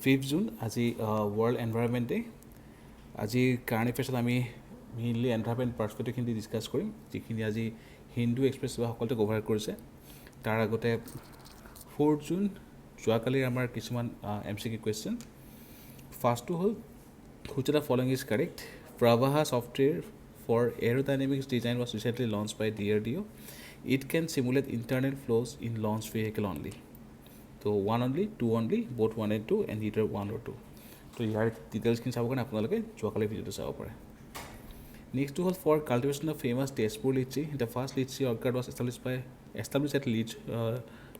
5 June আজি world environment day. আজি current এফেয়াৰ্ছত আমি মেইনলি এনভাইৰনমেণ্ট পাৰ্চপেক্টিভখিনি ডিছকাছ কৰিম, যিখিনি আজি হিন্দু এক্সপ্ৰেছ বা সকলোতে কভাৰ কৰিছে। তাৰ আগতে 4 জুন যোৱাকালিৰ আমাৰ কিছুমান MCQ কুৱেশ্যন। ফাৰ্ষ্টটো হ'ল which of the following is correct. Pravaha software for aerodynamics design was recently launched by DRDO. It can simulate internal flows in launch vehicle only. So 1 only, 2 only, both 1 and 2, and either 1 or 2. So ইয়াৰ ডিটেইলছখিনি চাবৰ কাৰণে আপোনালোকে যোৱাকালি ভিডিঅ'টো চাব পাৰে। নেক্সটটো হ'ল for cultivation of famous Tezpur litchi. The first litchi orchard was establish at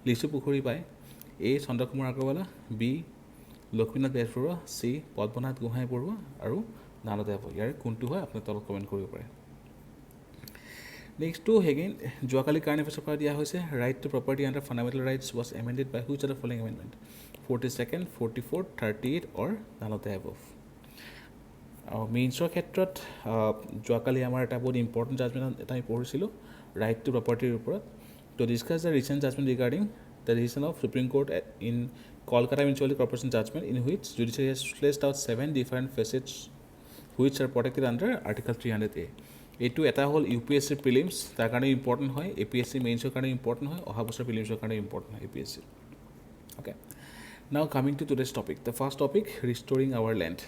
Lichu Pukhuri by A. Chandra Kumar Agarwala, B. Lakshminath Bezbaroa, C. Padmanath Gohain Barua আৰু নানতে হ'ব। ইয়াৰ কোনটো হয় আপুনি তলত কমেণ্ট কৰিব পাৰে। নেক্সটটো এগেইন যোৱাকালি কাৰেণ্ট এফেয়াৰ্ছৰ পৰা দিয়া হৈছে। Right to property under fundamental rights was amended by which of the following amendment. 42nd, 44th, 38 or নানতে হ'ব। আৰু মেইনছৰ ক্ষেত্ৰত যোৱাকালি আমাৰ এটা বহুত ইম্পৰ্টেণ্ট জাজমেণ্ট এটা আমি পঢ়িছিলোঁ ৰাইট টু প্ৰপাৰ্টিৰ ওপৰত। To discuss the recent judgement regarding the decision of Supreme Court in Kolkata municipality corporation judgement in which judiciary has fleshed out 7 different facets which are protected under article 300A। এইটো এটা হ'ল UPSC prelims, তাৰ কাৰণে important হয়। APSC মেইনছৰ কাৰণে important হয়। অহা বছৰ প্ৰিলিমছৰ কাৰণে ইম্পৰ্টেণ্ট হয় APSC। Okay, now coming to today's topic. The first topic restoring our land.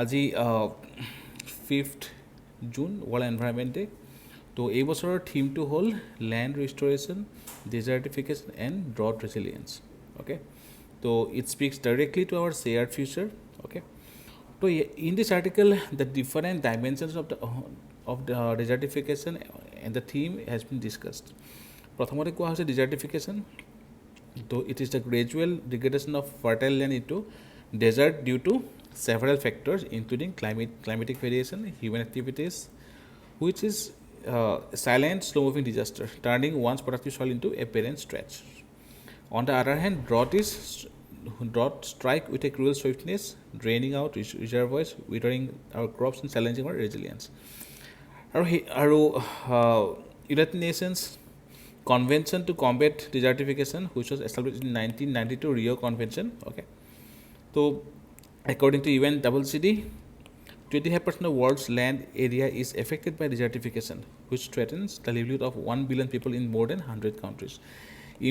আজি 5th June world environment day. তো এই বছৰৰ থিমটো হ'ল land restoration, desertification and drought resilience. Okay, so it speaks directly to our shared future. Okay, so in this article the different dimensions of the desertification and the theme has been discussed. Prathomate koa hoise desertification, so it is the gradual degradation of fertile land into desert due to several factors including climatic variation, human activities, which is silent slow moving disaster turning one's productive soil into a barren stretch. On the other hand, drought strike with a cruel swiftness, draining out reservoirs, withering our crops and challenging our resilience. Our United Nations Convention to Combat Desertification, which was established in 1992 Rio Convention. Okay, so according to UNCCD, 25% of world's land area is affected by desertification, which threatens the livelihood of 1 billion people in more than 100 countries.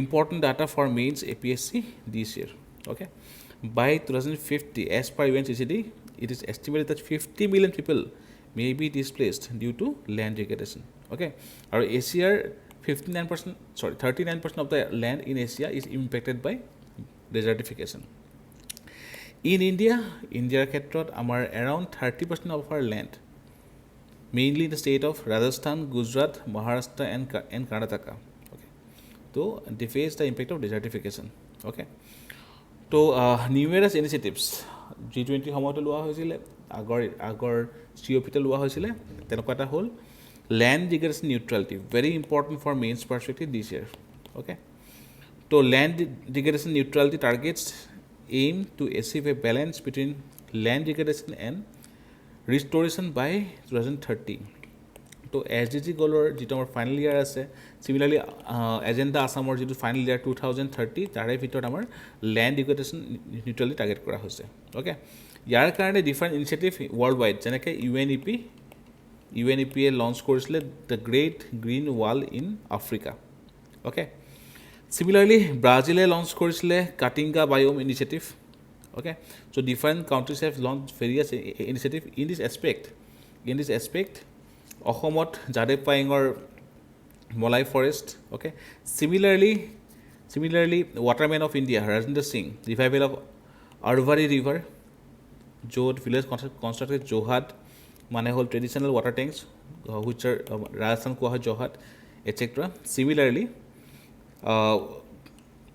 Important data for mains APSC this year. Okay, by 2050, as per UNCCD, it is estimated that 50 million people may be displaced due to land degradation. Okay, our Asia 39% of the land in Asia is impacted by desertification. In India ক্ষেত্ৰত আমাৰ around 30% of our land, mainly in the state of Rajasthan, Gujarat, Maharashtra and Karnataka. Okay, so they face the impact of desertification. Okay, তো নিউমেৰাছ initiatives G20 সময়তো লোৱা হৈছিলে, আগৰ COPতে লোৱা হৈছিলে। তেনেকুৱা এটা হ'ল land degradation neutrality, very important for mains perspective this year. Okay, so land degradation neutrality targets aim to achieve a balance between land degradation and restoration by 2030। So SDG গ'লৰ যিটো আমাৰ ফাইনেল ইয়াৰ আছে, চিমিলাৰলি এজেণ্ডা আছামৰ যিটো final ইয়াৰ 2030, তাৰে ভিতৰত আমাৰ land degradation neutrality target কৰা হৈছে। অ'কে, ইয়াৰ কাৰণে ডিফাৰেণ্ট ইনিচিয়েটিভ ৱৰ্ল্ড ৱাইড, যেনেকৈ UNEP লঞ্চ কৰিছিলে the Great Green Wall in Africa. Okay, similarly ব্ৰাজিলে লঞ্চ কৰিছিলে Caatinga biome initiative. Okay, so' different countries have launch various initiative in this aspect. অসমত যাদৱ পায়েঙৰ Molai forest. Okay, similarly waterman of India Rajendra Singh revival of Arvari river, য'ত village constructed johad, মানে হ'ল traditional water tanks which are Rajasthan কোৱা হয় johad etcetera. Similarly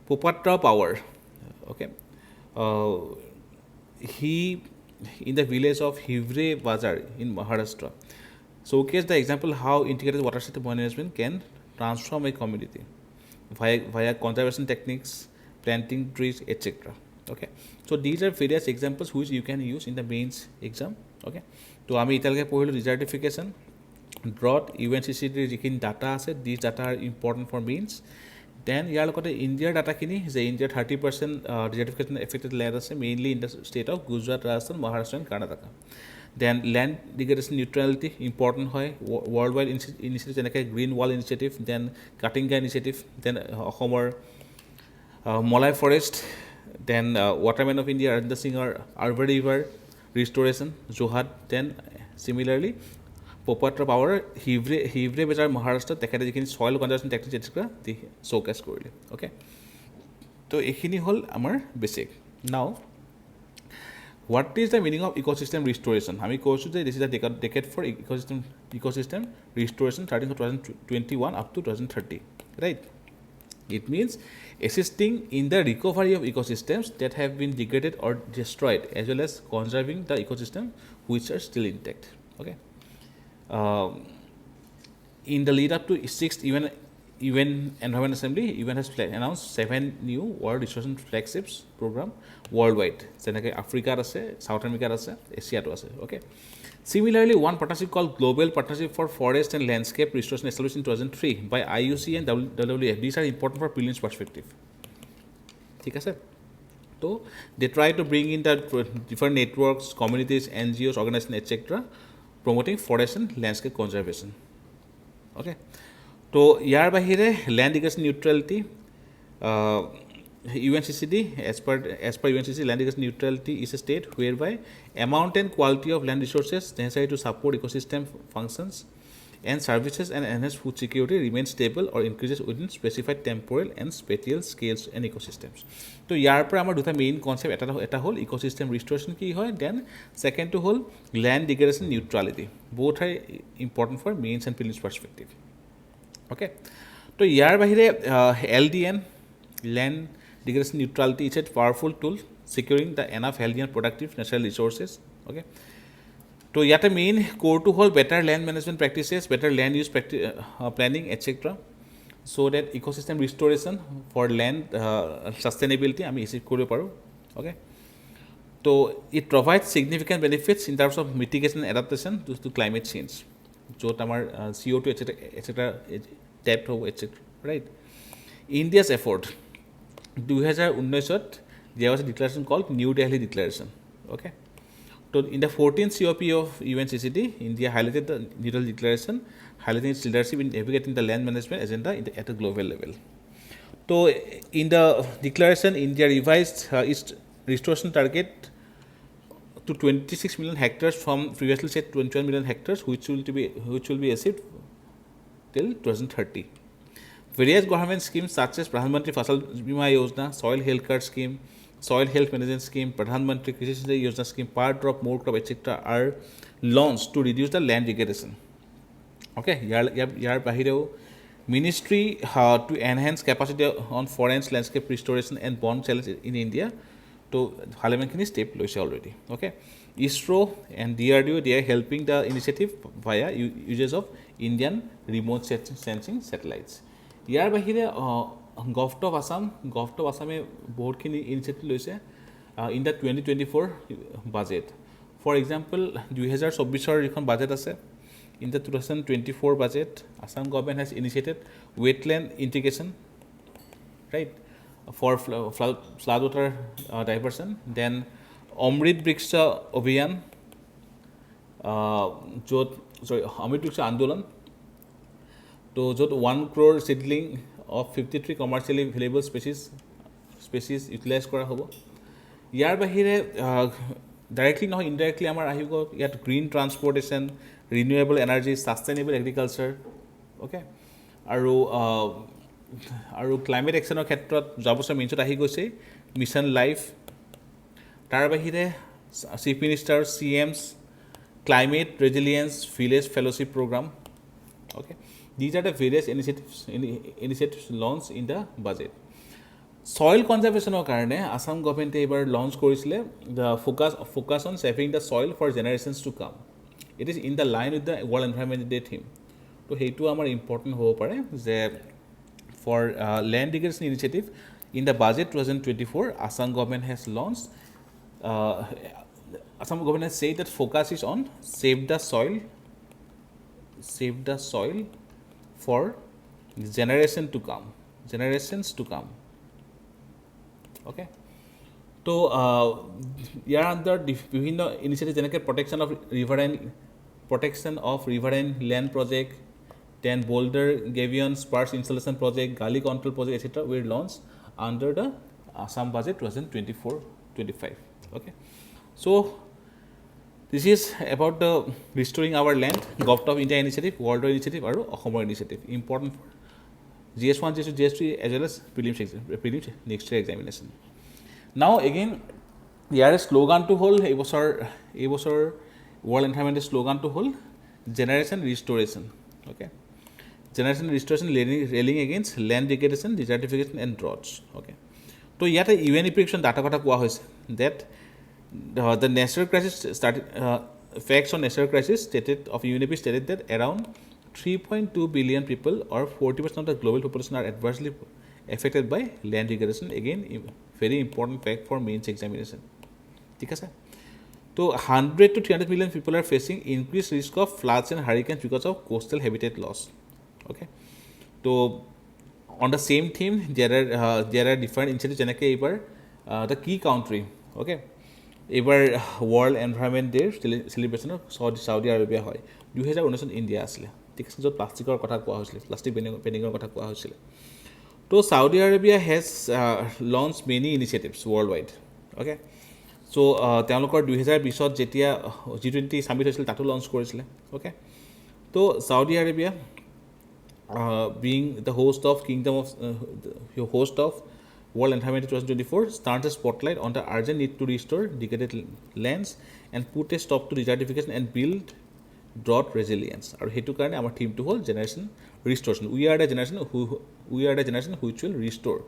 পোপাট্ৰা Pawar, okay, in the village of Hivre Bazar in Maharashtra, showcase the example how integrated water system management can transform a community via conservation techniques, planting trees, etc. Okay, so these are various examples which you can use in the mains exam. Okay, to ami italke pohilo desertification, drought, UNCCD jikin data ase, these data are important for mains. Then ইয়াৰ লগতে ইণ্ডিয়াৰ ডাটাখিনি যে ইণ্ডিয়াৰ 30% desertification affected land আছে mainly in the state of Gujarat Rajasthan Maharashtra and Karnataka then land degradation neutrality important হয় world wide initiative যেনেকৈ green wall initiative then Caatinga initiative then অসমৰ Molai forest then waterman of India অৰিন্দৰ সিঙৰ আৰ্বাৰ river restoration johad then similarly Popatrao Pawar 𝐓𝐴 মহাৰাষ্ট্ৰত তেখেতে যিখিনি soil conservation technique etcetera showcase কৰিলে অ'কে তো এইখিনি হ'ল আমাৰ basic now what is the meaning of ecosystem restoration আমি কৈছোঁ যে this is the decade for ecosystem restoration starting from 2021 up to 2030 right It means assisting in the recovery of ecosystems that have been degraded or destroyed, as well as conserving the ecosystem which are still intact. Okay. In the lead up to 6th UN Environment Assembly, UN has announced 7 new World Restoration Flagships program worldwide. যেনেকৈ আফ্ৰিকাত আছে, South America আছে, এছিয়াতো আছে. Okay. Similarly, one partnership called Global Partnership for Forest and Landscape Restoration established in 2003 by IUC and WWF. These are important for Prelims perspective. ঠিক আছে? So, they try to bring in the different networks, communities, NGOs, organizations, etc. promoting forest and landscape conservation. Okay? So, ইয়াৰ বাহিৰে land degradation neutrality UNCCD, as per UNCCD, land degradation neutrality is a state whereby amount and quality of land resources necessary to support ecosystem functions and services and enhance food security remains stable or increases within specified temporal and spatial scales and ecosystems. So, ইয়াৰ পৰা আমাৰ দুটা main concept এটা হ'ল ecosystem ৰিষ্টৰেশ্যন কি হয় then সেকেন্ডটো হ'ল land degradation neutrality. Both are important for mains and prelims perspective. Okay, তো ইয়াৰ বাহিৰে LDN land degradation neutrality is a powerful tool securing the enough healthy and productive natural resources. Okay, so yet a main core to hold better land management practices, better land use planning, etc. so that ecosystem restoration for land sustainability আমি achieve কৰিব পাৰোঁ. Okay, so it provides significant benefits in terms of mitigation and adaptation to climate change. য'ত আমাৰ CO2 etc. tapped হ'ব etc. right. India's effort 2019 there was a declaration called New Delhi Declaration. Okay, so in the 14th COP of UNCCD, India highlighted the New Delhi Declaration, highlighting its leadership in navigating the land management agenda at a global level. So in the declaration, India revised its restoration target to 26 million hectares from previously said 21 million hectares, which will be achieved till 2030. Various government schemes such as Pradhan Mantri Fasal Bima Yojana, Soil Health Card Scheme, Soil Health Management Scheme, Pradhan Mantri Krishi Sinchay Yojana Scheme, Par Drop, More Crop, etc. are launched to reduce the land degradation. Okay, yar bahireও Ministry to enhance capacity on forest landscape restoration and bond challenge in India. So, Halamankhini step loise already. Okay, ISRO and DRDO they are helping the initiative via usage of Indian remote sensing satellites. ইয়াৰ বাহিৰে govt of আসামে বহুতখিনি initiative লৈছে in the 2024 budget. For example 2024 যিখন budget আছে in the 2024 budget Assam government has initiated wetland integration right for flood water diversion then Amrit Vriksh Abhiyan অমৃত বৃক্ষ আন্দোলন তো য'ত 1 crore seedling of 53 commercially valuable species utilize কৰা হ'ব. ইয়াৰ বাহিৰে ডাইৰেক্টলি নহয় ইনডাইৰেক্টলি আমাৰ আহিব ইয়াত green transportation renewable energy sustainable agriculture. Okay, আৰু ক্লাইমেট একশ্যনৰ ক্ষেত্ৰত যোৱা বছৰ মেইনছত আহি গৈছে মিছন লাইফ. তাৰ বাহিৰে chief minister CM's climate resilience village fellowship program. Okay, these are the various initiatives launched in the budget. Soil conservation কাৰণে আসাম গভৰ্ণমেণ্টে এইবাৰ লঞ্চ কৰিছিলে the focus on saving the soil for generations to come. It is in the line with the World Environment Day theme. তো সেইটো আমাৰ important হ'ব পাৰে যে for land degradation initiative in the budget 2024 Assam government has launched Assam government has said that focus is on save the soil for generation to come. generations to come. Okay. So year under বিভিন্ন initiative যেনেকৈ protection of riverine land project, then boulder gabion sparse installation project, gully control project, etc. were launched under the Assam budget 2024-25. Okay. So this is about the restoring our land, Government of India initiative, World initiative, or Assam's initiative. Important for GS1, GS2, GS3 as well as prelims next year examination. Now again, ইয়াৰ শ্লোগানটো হ'ল এইবছৰ world environmental শ্লোগানটো হ'ল generation restoration. Okay, generation restoration rallying against land degradation, desertification and droughts. Okay, so ইয়াতে ইউএনইপিৰ ডাটাৰ কথা কোৱা হৈছে that the natural crisis started facts on natural crisis stated of UNEP stated that around 3.2 billion people or 40% of the global population are adversely affected by land degradation. Again, very important fact for mains examination. ঠিক আছে, তো 100 to 300 million people are facing increased risk of floods and hurricanes because of coastal habitat loss. Okay, so on the same theme there are different initiatives যেনেকৈ এইবাৰ the key country. Okay, এইবাৰ world environment ডেৰ চেলিব্ৰেশ্যনৰ Saudi Arabia হয়. 2019 India আছিলে. ঠিক আছে, য'ত প্লাষ্টিকৰ কথা কোৱা হৈছিলে, প্লাষ্টিক বেনিঙৰ কথা কোৱা হৈছিলে. তো Saudi Arabia has launched many initiatives worldwide. Okay, so তেওঁলোকৰ 2020 যেতিয়া G20 সামিট হৈছিল তাতো লঞ্চ কৰিছিলে. Okay, তো Saudi Arabia being the host of World Environment 2024 starts a spotlight on the urgent need to restore degraded lands and put a stop to desertification and build drought resilience. আৰু সেইটো কাৰণে আমাৰ থিমটো হ'ল generation ৰিষ্ট'ৰেশ্যন. We are the generation which will restore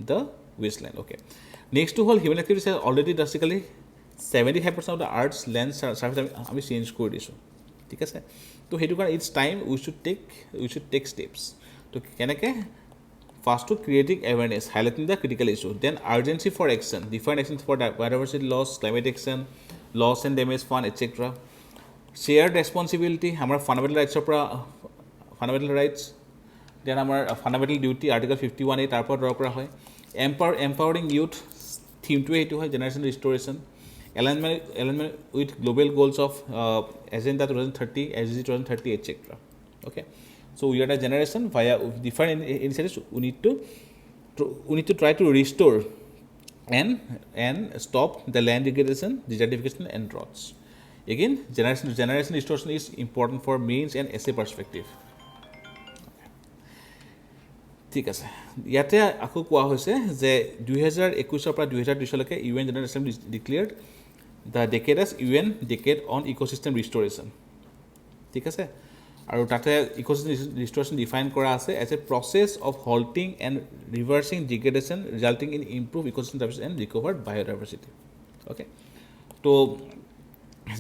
the wasteland. Okay, next to whole human activities has already drastically 75% of the earth's land surface আমি change কৰি দিছোঁ. ঠিক আছে, তো সেইটো কাৰণে it's time we should take steps. তো কেনেকৈ? First, to creating awareness, highlighting the critical issue. Then urgency for action, different actions for biodiversity loss, climate action, loss and damage fund, etc. Shared responsibility, our fundamental rights. Then our fundamental duty, Article 51A, tarpor draw kora hoy. Empowering youth, theme to it hoy, generation restoration. Alignment with global goals of Agenda 2030, SDG 2030, etc. Okay. So we are a generation via different initiatives. We need to try to restore and stop the land degradation, desertification, and droughts. Again, generation restoration is important for mains and essay perspective. ঠিক আছে, ইয়াতে আকৌ কোৱা হৈছে যে 2021 পৰা 2030 লৈকে UN General Assembly declared the decade as UN Decade on Ecosystem Restoration. ঠিক আছে, আৰু তাতে ইক'চিষ্টেম ৰিষ্ট'ৰেশ্যন ডিফাইন কৰা আছে as a process of halting and reversing degradation resulting in improve ecosystem services and recovered biodiversity. Okay, so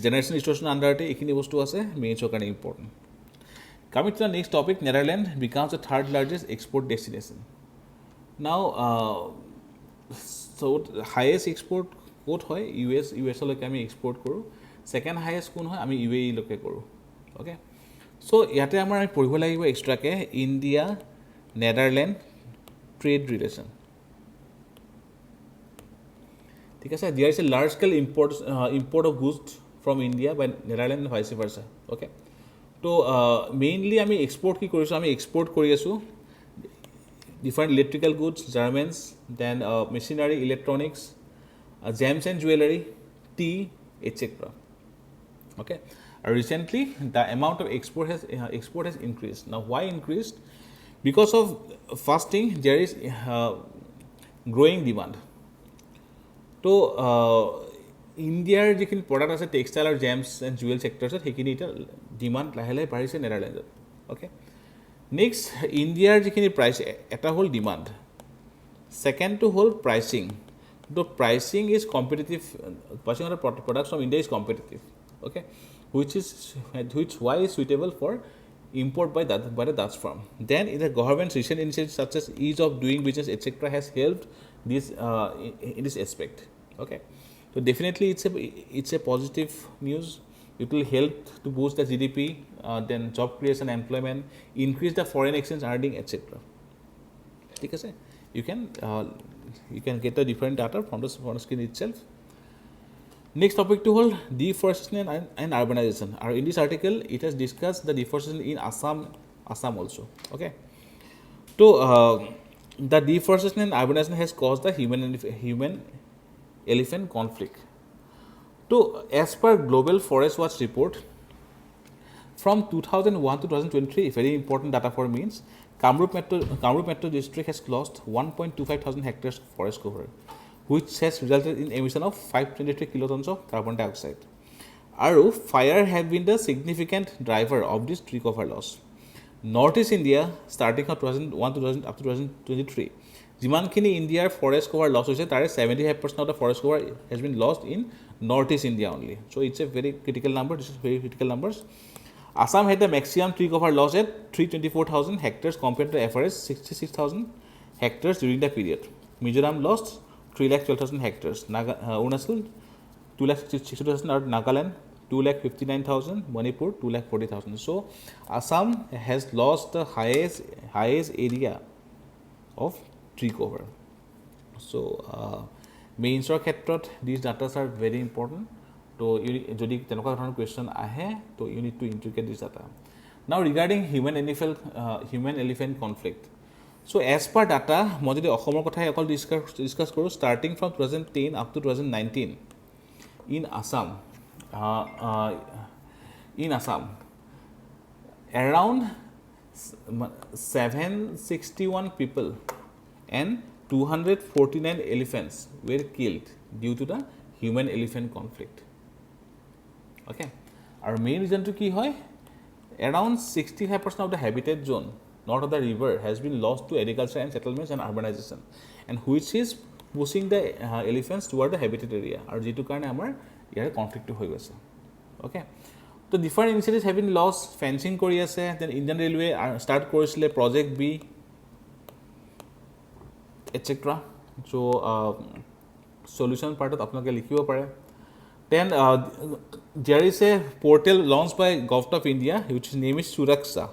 generation restoration আণ্ডাৰতে এইখিনি বস্তু আছে, মেইনছৰ কাৰণে important. Coming to the next topic, Netherland becomes the third largest export destination. Now highest export ক'ত হয়? ইউএছলৈকে আমি export কৰোঁ. ছেকেণ্ড হায়েষ্ট কোন হয়? আমি UAE-লৈকে কৰোঁ. অ'কে, চ' ইয়াতে আমাৰ আমি পঢ়িব লাগিব এক্সট্ৰাকৈ ইণ্ডিয়া নেদাৰলেণ্ড ট্ৰেড ৰিলেশ্যন. ঠিক আছে, there is a large scale import of goods from India by Netherland and vice versa. Okay, so mainly আমি এক্সপৰ্ট কি কৰিছোঁ? আমি এক্সপৰ্ট কৰি আছোঁ different electrical goods, garments, then machinery, electronics, gems and jewellery, tea, etc. Okay, recently the amount of export has increased. Now why increased? Because of first thing, there is growing demand. So Indiaৰ যিখিনি product আছে textile আৰু James and Joel ছেক্টৰছত সেইখিনি এতিয়া demand লাহে লাহে বাঢ়িছে নেদাৰলেণ্ডত. Okay, next ইণ্ডিয়াৰ যিখিনি প্ৰাইচ, এটা হ'ল ডিমাণ্ড, ছেকেণ্ডটো হ'ল pricing. The pricing is competitive. Pricing of the products from India is competitive. Okay, which why is suitable for import by the Dutch firm. Then in the government's recent initiatives such as ease of doing business, etc., has helped this in this aspect. Okay, so definitely it's a positive news. It will help to boost the GDP, then job creation, employment, increase the foreign exchange earning, etc. ঠিক আছে, you can get the different data from the screen itself. Next topic to hold deforestation and urbanization. In this article, it has discussed the deforestation in Assam also. Okay, so the deforestation and urbanization has caused the human-elephant conflict. So, as per Global Forest Watch report, from 2001 to 2023, very important data for means, Kamrup Metro district has lost 1.25 thousand hectares of forest cover, which has resulted in emission of 523 kilotons of carbon dioxide. Fire has been the significant driver of this tree cover loss. Northeast India, starting from 2001 to up to 2023, jimankhini India's forest cover loss hoise, tare 75% of the forest cover has been lost in Northeast India only. So it's a very critical number. This is very critical numbers. Assam had the maximum tree cover loss at 324,000 hectares compared to average 66,000 hectares during the period. Mizoram lost 312,000 hectares. Arunachal 260,000, or Nagaland 259,000, Manipur 240,000. So Assam has lost the highest area of tree cover. So mainsৰ ক্ষেত্ৰত these data are very important. So যদি তেনেকুৱা ধৰণৰ question আহে, so you need to integrate this data. Now regarding human elephant conflict. So as per data, মই যদি অসমৰ কথাই অকল discuss কৰোঁ, starting from 2010 up to 2019 in Assam, around 761 people and 249 elephants were killed due to the human-elephant conflict. Okay, our main reason to ki hoy, around 65% of the habitat zone north of the river has been lost to agriculture and settlements and urbanization, and which is pushing the elephants toward the habitat area. Aru jitu karone amar yar conflict hoy goise. Okay, so different initiatives have been lost. Fencing kori ase, then Indian Railway start korisile Project B, etc. So solution part of apnaloke likhibo pare. Then there is a portal launched by Government of India, which is name is Suraksha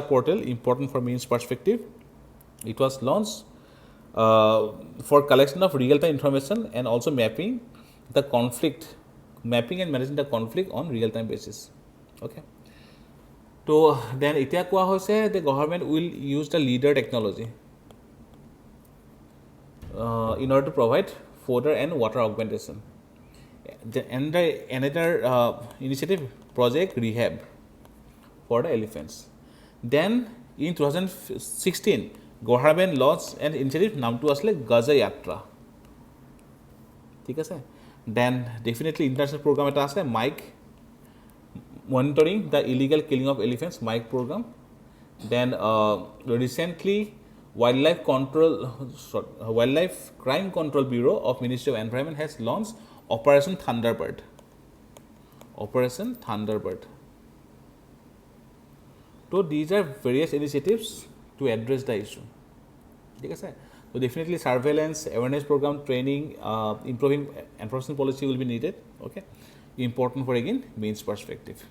portal, important for means perspective. It was launched for collection of real-time information and also mapping and managing the conflict on real-time basis. Okay. So then itia koa hoise, the government will use the leader technology in order to provide fodder and water augmentation. And another initiative, Project Rehab for the elephants. Then in 2016, government launched an initiative, naam to asle 𝐲𝐬 Yatra. ঠিক আছে, then definitely international program eta ase, MIC, monitoring the illegal killing of elephants, MIC program. Then recently Wildlife Crime Control Bureau of Ministry of Environment has launched Operation Thunderbird. So these are various initiatives to address the issue. Okay, so definitely surveillance, awareness program, training, improving enforcement policy will be needed. Okay, important for again means perspective.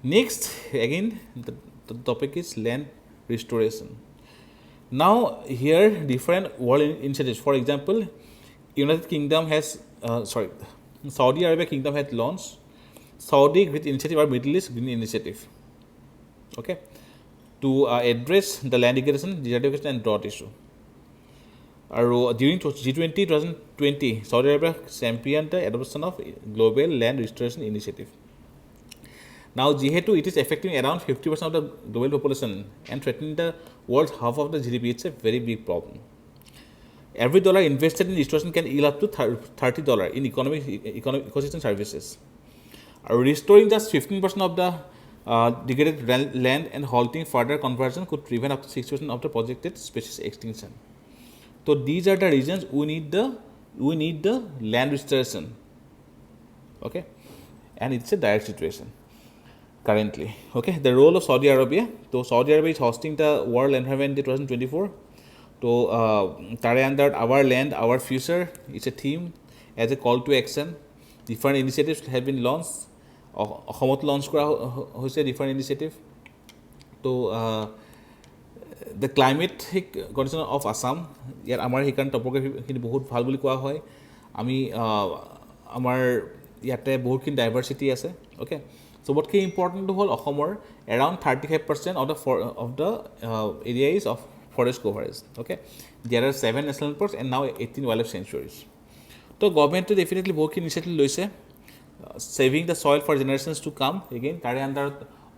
Next, again the topic is land restoration. Now here different world initiatives. For example, Saudi Arabia Kingdom has launched Saudi Green Initiative or Middle East Green Initiative. Okay, to address the land degradation, desertification and drought issue. During G20 2020, Saudi Arabia championed the adoption of Global Land Restoration Initiative. Now, jihetu it is affecting around 50% of the global population and threatening the world's half of the GDP, it's a very big problem. Every dollar invested in restoration can yield up to $30 in ecosystem services. Restoring just 15% of the degraded land and halting further conversion could prevent up to 60% of the projected species extinction. So these are the reasons we need the land restoration. Okay, and it's a dire situation currently. Okay, the role of Saudi Arabia. So Saudi Arabia is hosting the World Environment Day 2024. So tare under our land, our future, it's a theme as a call to action. Different initiatives have been launched. অসমত launch কৰা হৈছে different initiative. So the climatic condition of Assam, ইয়াত আমাৰ সেইকাৰণে টপ'গ্ৰাফিখিনি বহুত ভাল বুলি কোৱা হয়। আমি আমাৰ ইয়াতে বহুতখিনি ডাইভাৰ্চিটি আছে। অ'কে, চবতকৈ ইম্পৰ্টেণ্টটো হ'ল অসমৰ around 35% of the area is of forest coverage. Okay, there are 7 national parks and now 18 wild life sanctuaries. So গভৰ্ণমেণ্টে ডেফিনেটলি বহুতখিনি ইনিচিয়েটিভ লৈছে। Saving the soil for generations to come, again তাৰে আণ্ডাৰত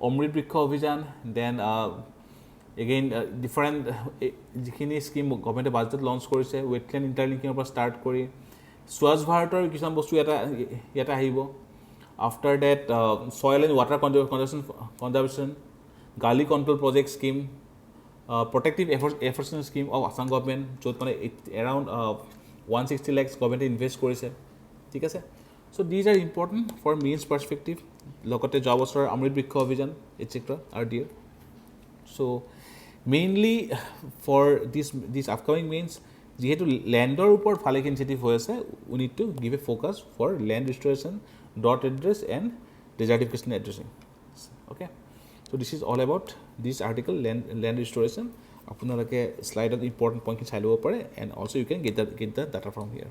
Amrit Vriksh Abhiyan, then again different যিখিনি scheme গভৰ্ণমেণ্টে বাজেটত launch কৰিছে, wetland ইণ্টাৰলিংকিঙৰ পৰা ষ্টাৰ্ট কৰি স্বচ্ছ ভাৰতৰ কিছুমান বস্তু ইয়াতে আহিব। After that soil and water conservation, gully control project scheme, protective afforestation scheme of Assam government, য'ত মানে এৰাউণ্ড 160 lakhs গভৰ্ণমেণ্টে ইনভেষ্ট কৰিছে। ঠিক আছে, so' these are important for mains perspective. লগতে যোৱা বছৰৰ Amrit Vriksh Abhiyan etcetera are there. So' mainly for this upcoming mains, যিহেতু লেণ্ডৰ ওপৰত ভালেখিনি ইনিচিয়েটিভ হৈ আছে, we need to give a focus for land restoration, that address and desertification addressing. Okay, so' this is all about this article land restoration. আপোনালোকে শ্লাইডত important পইণ্টখিনি চাই ল'ব পাৰে, and also' you can get the data from here.